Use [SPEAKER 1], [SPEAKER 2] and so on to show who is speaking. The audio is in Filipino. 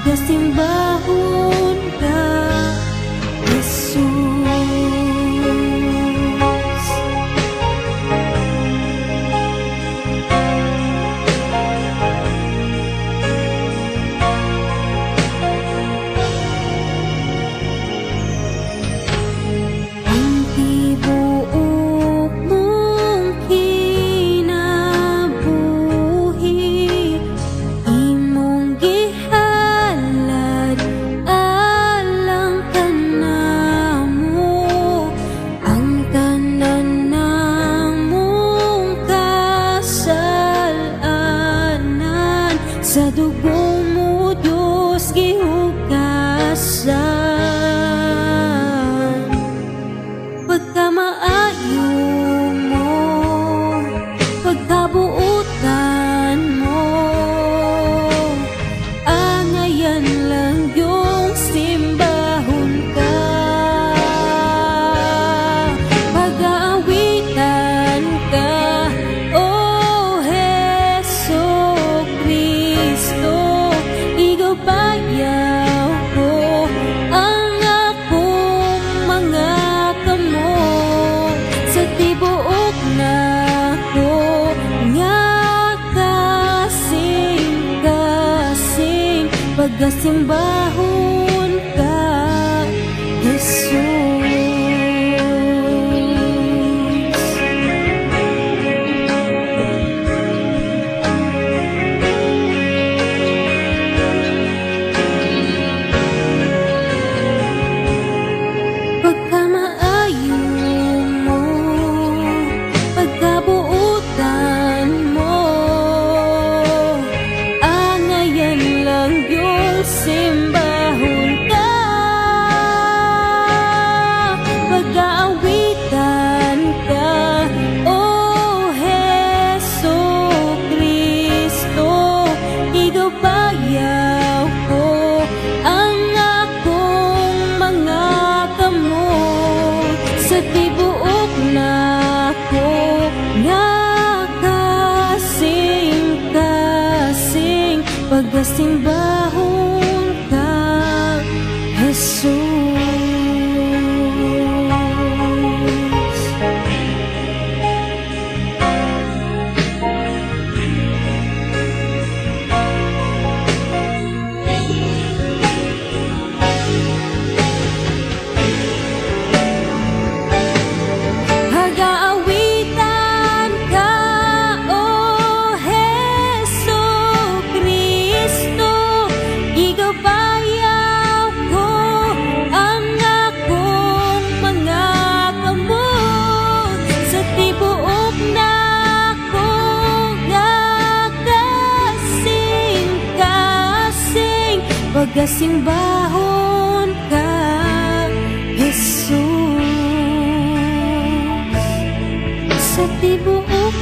[SPEAKER 1] pagkasimbahon ka, Jesus. Sa dugo mo, Diyos, gihugasan. Pagkamaayo mo, pagkabuutan mo, angayan lang yung simbahon ka. Pag-aawitan ka, oh Heso Kristo, ikaw bayaw ko ang akong mga kamot. Sa tibuok na ko nga kasing-kasing pagkasimbahon ka, Jesus. Pagkamaayo mo, pagkabuutan mo, angayan lang yung simbahon ka. Pag-aawitan ka, oh Heso Kristo, ikaw bayaw ko ang akong mga kamot. Sa tibuok na ko nga kasing-kasing pagkasimbahon ka, Jesus. Pag-aawitan ka, oh Heso Kristo, ikaw bayaw ko ang akong mga kamot. Sa tibuok na ko nga kasing-kasing pagkasimbahon ka, Jesus. Sa tibuok